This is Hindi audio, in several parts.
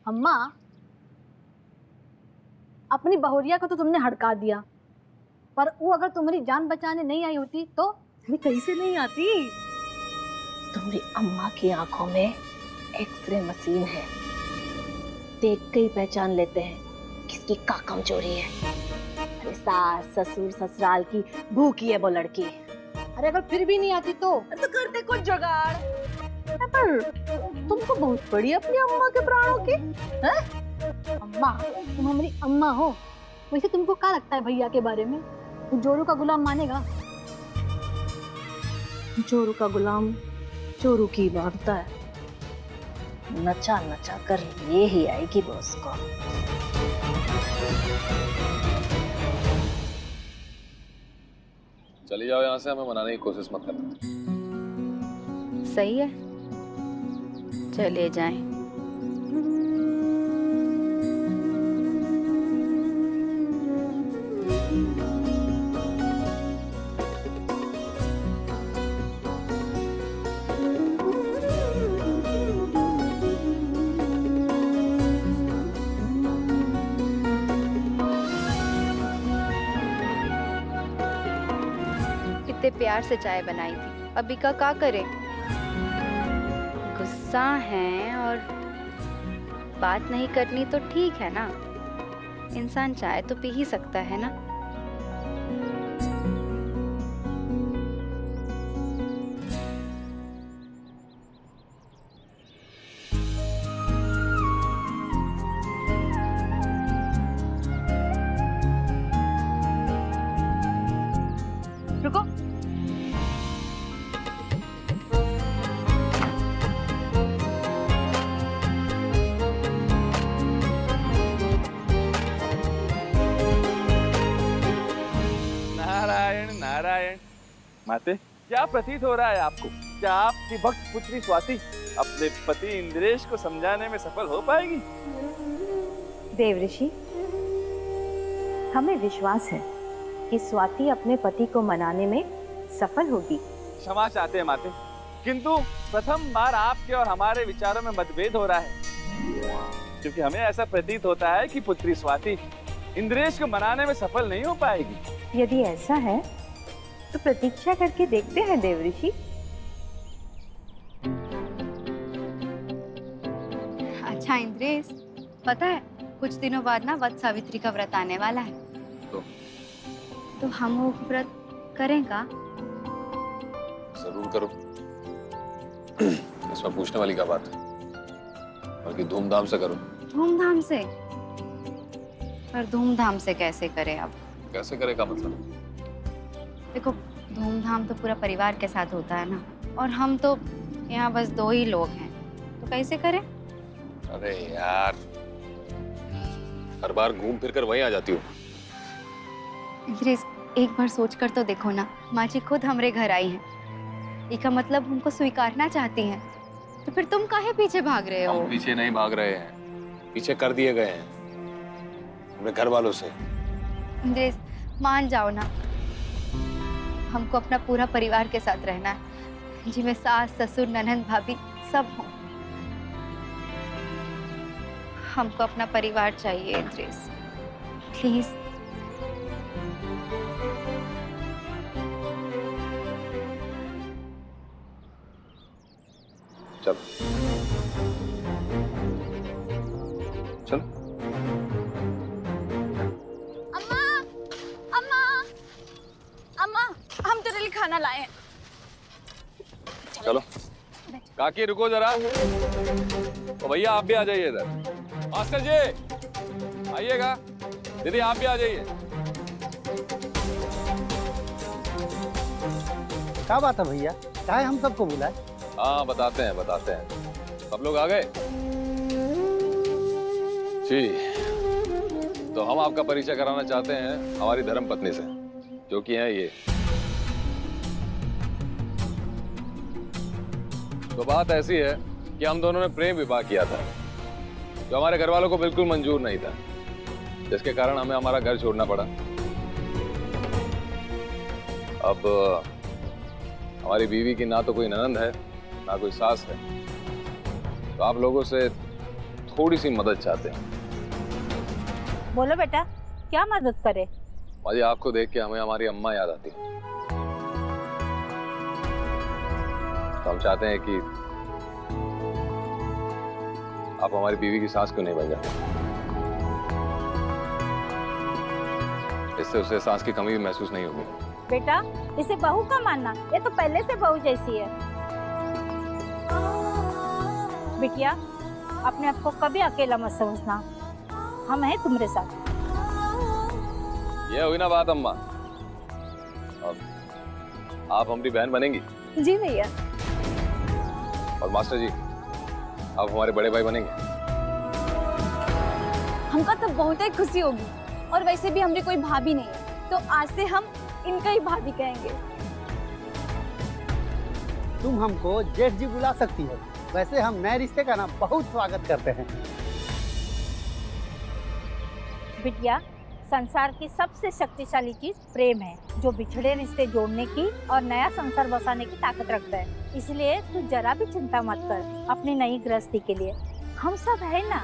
अम्मा, अपनी बहुरिया को तो तुमने हड़का दिया, पर वो अगर तुम्हारी जान बचाने नहीं आई होती तो मैं कैसे नहीं आती। तुम्हारी अम्मा की आंखों में एक्सरे मशीन है, देख के ही पहचान लेते हैं किसकी क्या कमजोरी है। अरे सास ससुर ससुराल की भूखी है वो लड़की। अरे अगर फिर भी नहीं आती तो करते कुछ जुगाड़। पर तुमको बहुत पड़ी अपनी अम्मा के प्राणों की। अम्मा, तुम हमारी अम्मा हो, वैसे तुमको क्या लगता है भैया के बारे में? वो जोरू का गुलाम मानेगा? चोरू का गुलाम चोरू की मानता है। नचा नचा कर ये ही आएगी बॉस को। चली जाओ यहाँ से, हमें मनाने की कोशिश मत करना। सही है, चले जाएं। कितने प्यार से चाय बनाई थी, अभी का क्या करे। गुस्सा है और बात नहीं करनी तो ठीक है ना, इंसान चाय तो पी ही सकता है ना। रुको, नारायण नारायण। माते, क्या प्रतीत हो रहा है आपको? क्या आपकी भक्त पुत्री स्वाति अपने पति इंद्रेश को समझाने में सफल हो पाएगी? देवऋषि, हमें विश्वास है कि स्वाति अपने पति को मनाने में सफल होगी। क्षमा चाहते हैं माते, किंतु प्रथम बार आपके और हमारे विचारों में मतभेद हो रहा है, क्योंकि हमें ऐसा प्रतीत होता है कि पुत्री स्वाति इंद्रेश को मनाने में सफल नहीं हो पाएगी। यदि ऐसा है तो प्रतीक्षा करके देखते हैं देवऋषि। अच्छा इंद्रेश, पता है कुछ दिनों बाद ना वट सावित्री का व्रत आने वाला है। तो हम वो व्रत करेंगे? जरूर करो, इसमें पूछने वाली क्या बात है, बल्कि धूमधाम से करो। धूमधाम से? पर धूमधाम से कैसे करें अब? कैसे करेगा मतलब? देखो, धूमधाम तो पूरा परिवार के साथ होता है ना, और हम तो यहाँ बस 2 ही लोग हैं, तो कैसे करें? अरे यार, हर बार घूम फिर कर वहीं आ जाती हो। इंद्रेश, एक बार सोच कर तो देखो ना, माँ जी खुद हमारे घर आई हैं, इसका मतलब हमको स्वीकारना चाहती हैं, तो फिर तुम काहे पीछे भाग रहे हो? हम पीछे नहीं भाग रहे हैं, पीछे कर दिए गए हैं अपने घर वालों से। इंद्रेश, मान जाओ ना, हमको अपना पूरा परिवार के साथ रहना है, जिसमें सास ससुर ननंद भाभी सब हो। हमको अपना परिवार चाहिए इंद्रेश, प्लीज। चल चल। अम्मा, अम्मा, अम्मा, हम तेरे लिए खाना लाए हैं। चलो काकी, रुको जरा। तो भैया आप भी आ जाइए इधर। मास्टर जी आइएगा। दीदी आप भी आ जाइए। क्या बात है भैया, क्या है हम सबको बुलाए? हाँ बताते हैं बताते हैं। सब लोग आ गए जी। तो हम आपका परिचय कराना चाहते हैं हमारी धर्म पत्नी से, जो कि हैं ये। तो बात ऐसी है कि हम दोनों ने प्रेम विवाह किया था, जो हमारे घर वालों को बिल्कुल मंजूर नहीं था, जिसके कारण हमें हमारा घर छोड़ना पड़ा। अब हमारी बीवी की ना तो कोई ननंद है ना कोई सास है, तो आप लोगों से थोड़ी सी मदद चाहते हैं। बोलो बेटा, क्या मदद करे? माँ जी, आपको देख के हमें हमारी अम्मा याद आती है, तो हम चाहते हैं कि आप हमारी बीवी की सास क्यों नहीं बन जाते। इससे उसे सांस की कमी भी महसूस नहीं होगी। बेटा, इसे बहू का मानना, ये तो पहले से बहू जैसी है। बिटिया, अपने आप को कभी अकेला मत समझना, हम हैं तुम्हारे साथ। ये हुई ना बात अम्मा। अब आप हमारी बहन बनेंगी जी भैया। और मास्टर जी, आप हमारे बड़े भाई बनेंगे। हमका तो बहुत ही खुशी होगी, और वैसे भी हमारी कोई भाभी नहीं है, तो आज से हम इनका ही भाभी कहेंगे। तुम हमको जेठ जी बुला सकती हो, वैसे हम नए रिश्ते का ना बहुत स्वागत करते हैं। बिटिया, संसार की सबसे शक्तिशाली चीज प्रेम है, जो बिछड़े रिश्ते जोड़ने की और नया संसार बसाने की ताकत रखता है। इसलिए तू जरा भी चिंता मत कर अपनी नई गृहस्थी के लिए, हम सब है ना।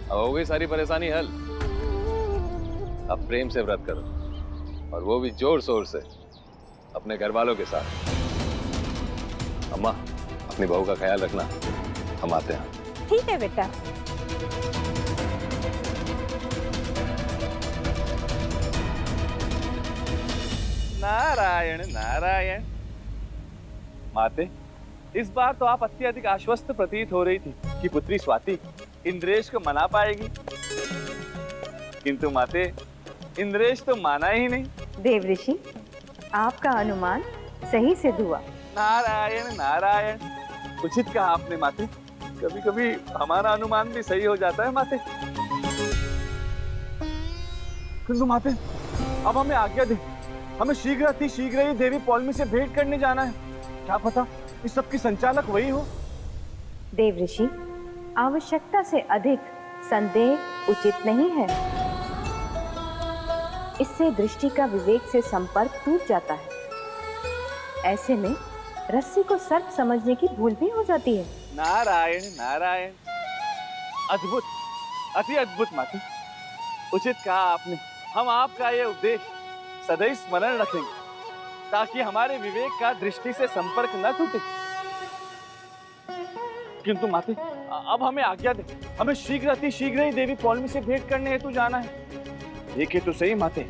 अब हो गई सारी परेशानी हल। अब प्रेम से व्रत करो, और वो भी जोर शोर से अपने घर वालों के साथ। अम्मा, अपनी बहू का ख्याल रखना, हम आते हैं। ठीक है बेटा। नारायण नारायण। माते, इस बार तो आप अत्यधिक आश्वस्त प्रतीत हो रही थी कि पुत्री स्वाति इंद्रेश को मना पाएगी, किंतु माते, इंद्रेश तो माना ही नहीं। देव ऋषि, आपका अनुमान सही सिद्ध हुआ। नारायण नारायण। उचित कहा आपने माते, कभी कभी हमारा अनुमान भी सही हो जाता है माते। किंतु माते, अब हमें आज्ञा दे, हमें शीघ्र ही देवी पौलमी से भेंट करने जाना है। क्या पता इस सब की संचालक वही हो। देव ऋषि, आवश्यकता से अधिक संदेह उचित नहीं है। इससे दृष्टि का विवेक से संपर्क टूट जाता है। ऐसे में रस्सी को सर्प समझने की भूल भी हो जाती है। नारायण नारायण। अद्भुत, अति अद्भुत माते। उचित कहा आपने। हम आपका ये उपदेश सदैव स्मरण रखेंगे, ताकि हमारे विवेक का दृष्टि से संपर्क न टूटे। किंतु माते, अब हमें आज्ञा दे, हमें शीघ्र ही देवी पौलमी से भेंट करने हेतु जाना है। देखे तो सही माते,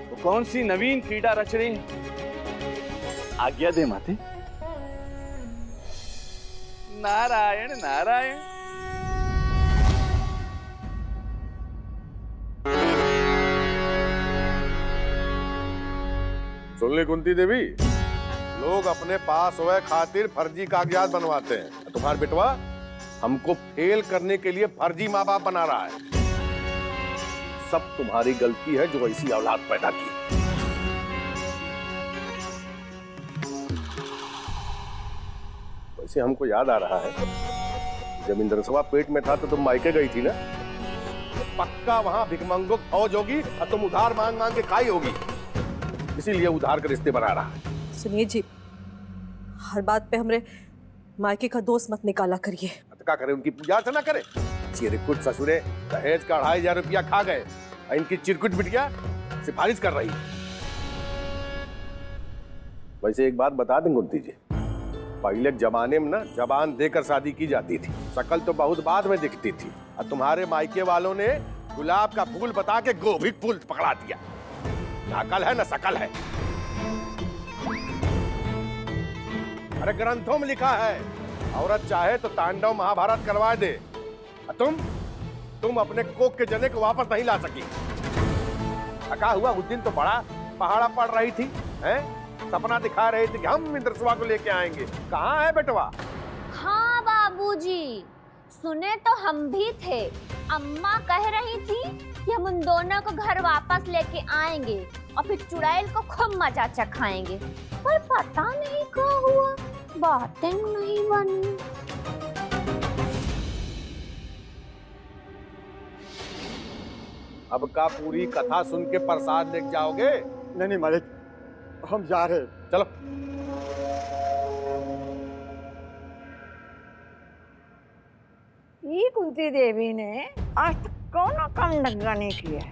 वो कौन सी नवीन क्रीड़ा रच रही है। आज्ञा दे माते। नारायण नारायण। सुन ली कुंती देवी, लोग अपने पास होए खातिर फर्जी कागजात बनवाते हैं। तुम्हारा बेटवा हमको फेल करने के लिए फर्जी माँ बाप बना रहा है। सब तुम्हारी गलती है जो ऐसी औलाद पैदा की। वैसे हमको याद आ रहा है, जब इंद्रसभा पेट में था तो तुम मायके गई थी ना, तो पक्का वहां भिकमंगों की फौज होगी और तुम उधार मांग मांग के खाई होगी, इसीलिए उधार के रिश्ते बना रहा है। सुनिए जी, हर बात पे हमरे मायके का दोस्त मत निकाला करिए। क्या करे, उनकी पूजा अर्चना करे। चिरकुट ससुरे दहेज का 2500 रुपया खा गए, इनकी चिरकुट बिटिया सिफारिश कर रही। वैसे एक बात बता दें कुंती जी, पहले जमाने में ना जबान देकर शादी की जाती थी, शकल तो बहुत बाद में दिखती थी। और तुम्हारे मायके वालों ने गुलाब का फूल बता के गोभी फूल पकड़ा दिया। ना अकल है ना शकल है। अरे ग्रंथों में लिखा है, औरत चाहे तो तांडव महाभारत करवा दे, तुम अपने कोक के जने को वापस नहीं ला सकी। अका हुआ उस दिन तो बड़ा पहाड़ा पड़ रही थी, हैं? सपना दिखा रहे थे कि हम इंद्रसभा को लेके आएंगे। कहाँ है बेटवा? हाँ बाबूजी, सुने तो हम भी थे। अम्मा कह रही थी कि हम उन दोनों को घर वापस लेके आएंगे और फिर चुड़ैल को खूब मजा चखाएंगे, पर पता नहीं क्या हुआ, बातें नहीं बनी। अब का पूरी कथा सुन के प्रसाद लेके जाओगे? नहीं मालिक, हम जा रहे हैं। चलो। ये कुंती देवी ने आज तक कौन काम ढंगा नहीं किया है।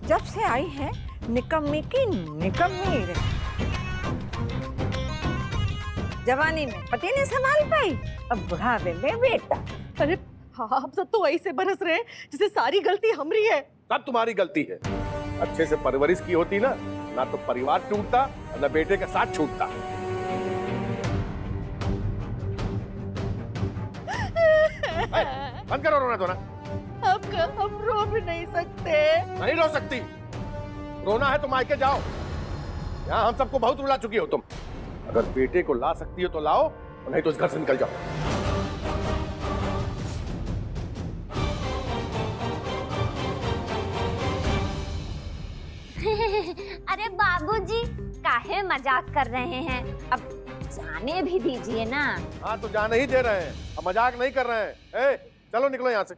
जब से आई है निकम्मी की निकम्मी रही। जवानी में पति ने संभाल पाई, अब बुढ़ापे में बेटा। अरे आप सब तो ऐसे बरस रहे हैं जैसे सारी गलती हमारी है। सब तुम्हारी गलती है। अच्छे से परवरिश की होती ना तो परिवार टूटता और ना बेटे के साथ छूटता। बंद करो रोना धोना। हम रो भी नहीं सकते। नहीं रो सकती। रोना है तो मायके जाओ। यहाँ हम सबको बहुत रुला चुकी हो तुम। अगर बेटे को ला सकती हो तो लाओ, और नहीं तो इस घर से निकल जाओ। अरे बाबूजी, काहे मजाक कर रहे हैं? अब जाने भी दीजिए ना। हाँ तो जाने ही दे रहे हैं, अब मजाक नहीं कर रहे हैं। ए, चलो निकलो यहाँ से।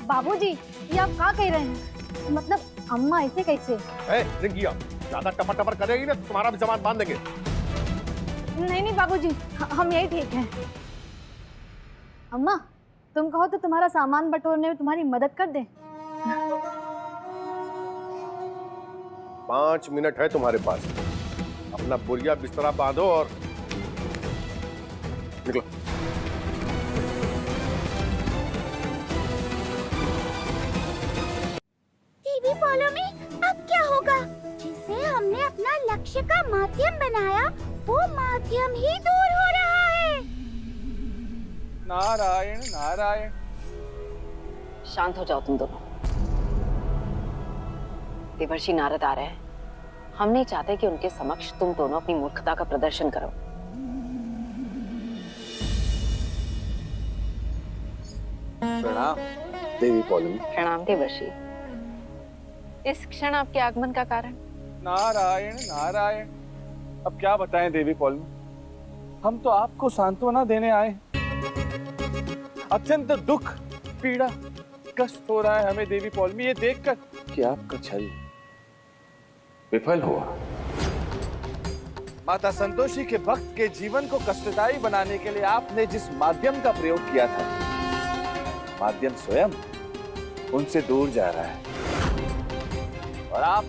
बाबूजी, ये आप क्या कह रहे हैं? मतलब अम्मा ऐसे कैसे? रिंकिया, ज्यादा टपर टपर करेगी ना तो तुम्हारा भी सामान बांध देंगे। नहीं बाबूजी, हम यही ठीक हैं। अम्मा, तुम कहो तो तुम्हारा सामान बटोरने में तुम्हारी मदद कर दे। 5 मिनट है तुम्हारे पास। अपना बोरिया बिस्तरा बांधो और निकलो। टीवी फॉलो मी, अब क्या होगा? जिसे हमने अपना लक्ष्य का माध्यम बनाया, वो माध्यम ही दूर हो रहा है। नारायण नारायण। शांत हो जाओ तुम दोनों। देवर्षि नारद आ रहे हैं। हम नहीं चाहते कि उनके समक्ष तुम दोनों अपनी मूर्खता का प्रदर्शन करो। प्रणाम देवी पौलमी। प्रणाम देवर्षि। इस क्षण आपके आगमन का कारण? नारायण नारायण। अब क्या बताएं देवी पौलमी, हम तो आपको सांत्वना देने आए। अत्यंत दुख, पीड़ा, कष्ट हो रहा है हमें देवी पौलमी, ये देखकर कि आपका छल विफल हुआ। माता संतोषी के भक्त के जीवन को कष्टदायी बनाने के लिए आपने जिस माध्यम का प्रयोग किया था, माध्यम स्वयं उनसे दूर जा रहा है और आप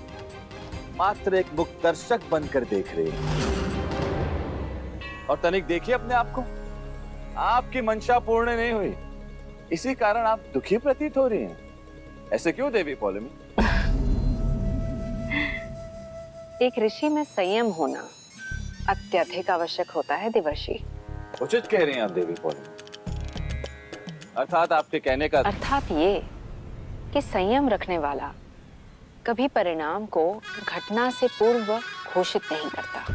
मात्र एक मुक्त दर्शक बनकर देख रहे हैं। और तनिक देखिए अपने आप को, आपकी मंशा पूर्ण नहीं हुई, इसी कारण आप दुखी प्रतीत हो रही हैं। ऐसे क्यों देवी पौलमी? एक ऋषि में संयम होना अत्यधिक आवश्यक होता है देवर्षि। उचित कह रही हैं आप देवी पौलमी। अर्थात आपके कहने का अर्थात ये कि संयम रखने वाला कभी परिणाम को घटना से पूर्व घोषित नहीं करता।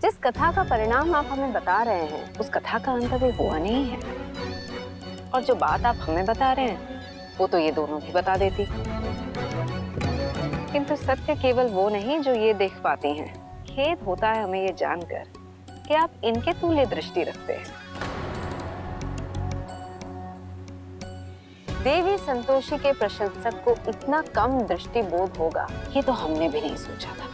जिस कथा का परिणाम आप हमें बता रहे हैं, उस कथा का अंत अभी हुआ नहीं है। और जो बात आप हमें बता रहे हैं, वो तो ये दोनों भी बता देती। किंतु सत्य केवल वो नहीं जो ये देख पाती हैं। खेद होता है हमें ये जानकर कि आप इनके तुल्य दृष्टि रखते हैं। देवी संतोषी के प्रशंसक को इतना कम दृष्टिबोध होगा, ये तो हमने भी नहीं सोचा था।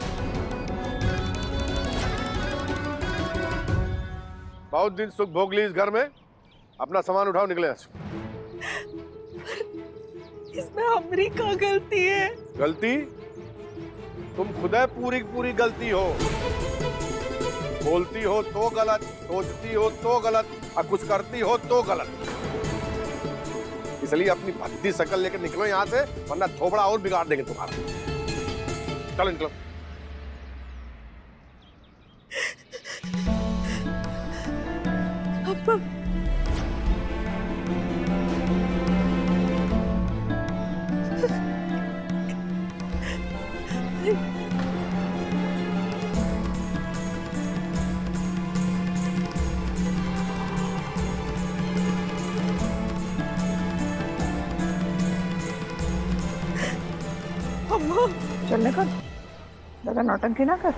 बहुत दिन सुख भोग ली इस घर में, अपना सामान उठाओ, निकले यहाँ से। इसमें हमारी क्या गलती है? गलती? तुम खुद पूरी पूरी गलती हो। बोलती हो तो गलत, सोचती हो तो गलत, और कुछ करती हो तो गलत। इसलिए अपनी भक्ति शकल लेकर निकलो यहाँ से, वरना थोबड़ा और बिगाड़ देंगे तुम्हारा। चलो निकलो। अम्मा, चलने का ज्यादा नौटंकी ना कर।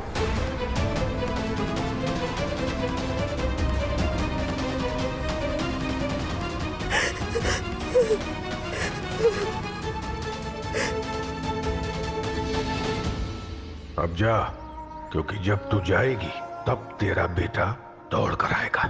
अब जा, क्योंकि जब तू जाएगी तब तेरा बेटा दौड़ कर आएगा।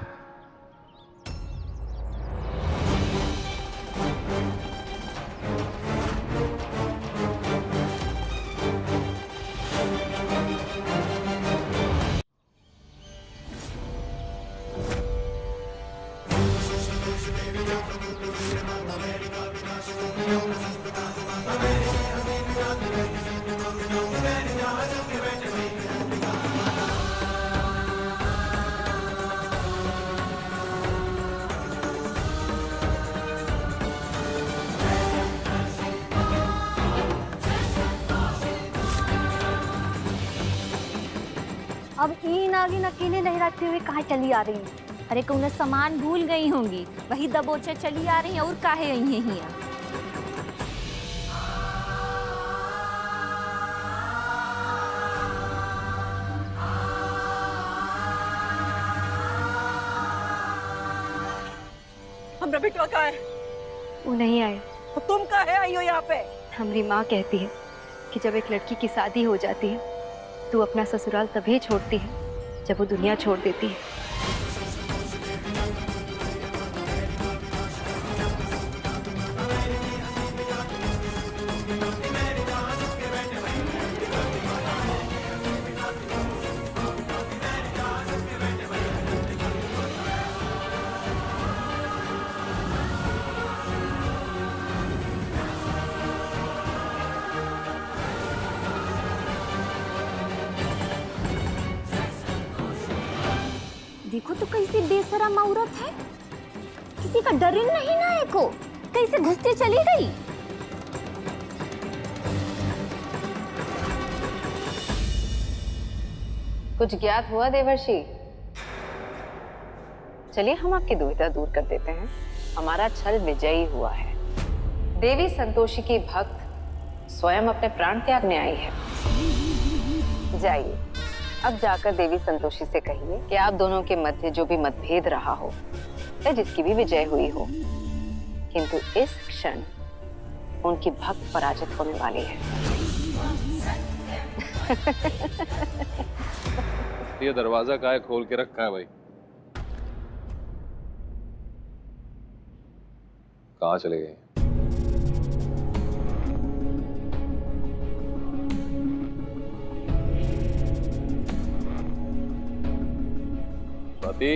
अब ई नागिन अकेले लहराते हुए कहाँ चली आ रही है? अरे कौन सामान भूल गई होंगी, वही दबोचे चली आ रही है और काहे आई है हिया। हमरा बेटवा कहाँ है? वो नहीं आए। तो तुम काहे आई हो यहाँ पे? हमारी माँ कहती है कि जब एक लड़की की शादी हो जाती है तो अपना ससुराल तभी छोड़ती है जब वो दुनिया छोड़ देती है। देखो तो कैसी बेशरम औरत है, किसी का डर नहीं ना है को, कैसे घुसती चली गई। कुछ ज्ञात हुआ देवर्षि? चलिए हम आपकी दुविधा दूर कर देते हैं। हमारा छल विजयी हुआ है। देवी संतोषी की भक्त स्वयं अपने प्राण त्यागने आई है। जाइए, अब जाकर देवी संतोषी से कहिए कि आप दोनों के मध्य जो भी मतभेद रहा हो या जिसकी भी विजय हुई हो, किंतु इस क्षण उनकी भक्त पराजित होने वाली है। ये दरवाजा काहे खोल के रखा है भाई? कहाँ चले गए? स्वाति,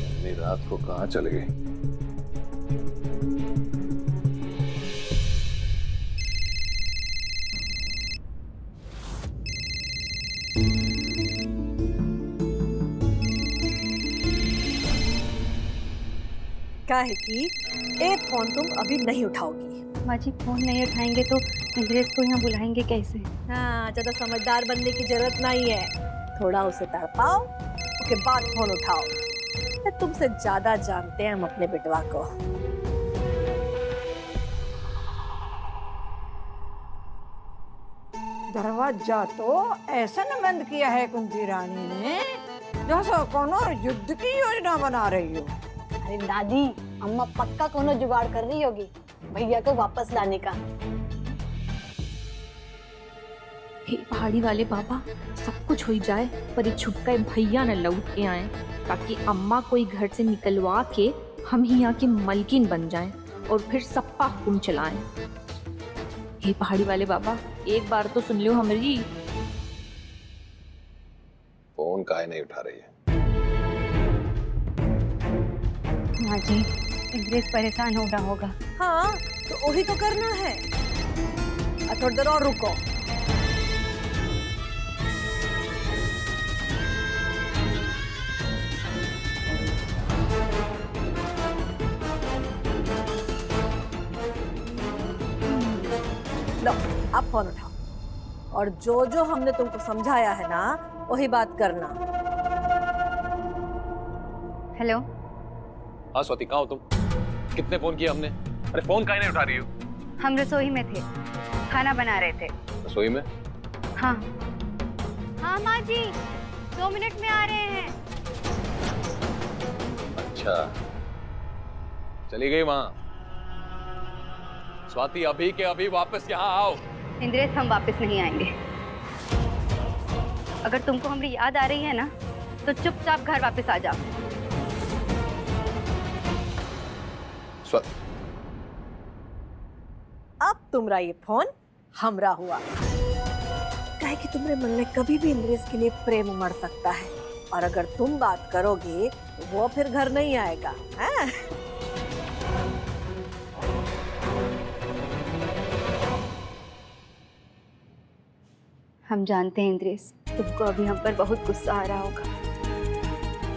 इतनी रात को कहाँ चले गए? क्या है कि एक फोन तुम अभी नहीं उठाओगी। माँ जी फोन नहीं उठाएंगे तो इंद्रेश को यहाँ बुलाएंगे कैसे? हाँ, ज्यादा समझदार बनने की जरूरत नहीं है। थोड़ा उसे तड़पाओ, उसके बाद फोन उठाओ। मैं तुमसे ज्यादा जानते हैं हम अपने बेटवा को। दरवाजा तो ऐसा न बंद किया है कुंती रानी ने जैसा कोनो युद्ध की योजना बना रही हो। अरे दादी, अम्मा पक्का कोनो जुगाड़ कर रही होगी भैया को वापस लाने का। हे पहाड़ी वाले बाबा, सब कुछ हो जाए पर एक छुटका भैया न लौट के आए, ताकि अम्मा कोई घर से निकलवा के हम ही यहाँ की मलकिन बन जाएं और फिर सप्पा हुक्म चलाएं। हे पहाड़ी वाले बाबा, एक बार तो सुन लो हमारी। फोन काहे नहीं उठा रही है? माँ जी, इंद्रेश परेशान हो रहा होगा। हाँ, तो वही तो करना है। थोड़ी देर और रुको। लो, अब फोन उठाओ और जो जो हमने तुमको समझाया है ना, वही बात करना। हेलो। हाँ स्वाति, कहाँ हो तुम? कितने फोन किए हमने? अरे फोन काहे नहीं उठा रही हो? हम रसोई में थे, खाना बना रहे थे। रसोई में? हाँ हाँ माँ जी, 2 मिनट में आ रहे हैं। अच्छा, चली गई वहां। स्वाति, अभी के अभी वापस यहाँ आओ। इंद्रेश, हम वापस नहीं आएंगे। अगर तुमको हमारी याद आ रही है ना, तो चुपचाप घर वापस आ जाओ। अब तुमरा ये फोन हमरा हुआ। काहे कि तुम्हारे मन में कभी भी इंद्रेश के लिए प्रेम उमड़ सकता है, और अगर तुम बात करोगे तो वो फिर घर नहीं आएगा। हैं? हम जानते हैं इंद्रेश, तुमको अभी हम पर बहुत गुस्सा आ रहा होगा,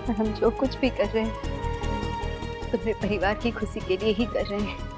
और हम जो कुछ भी कर रहे हैं तुम्हें परिवार की खुशी के लिए ही कर रहे हैं।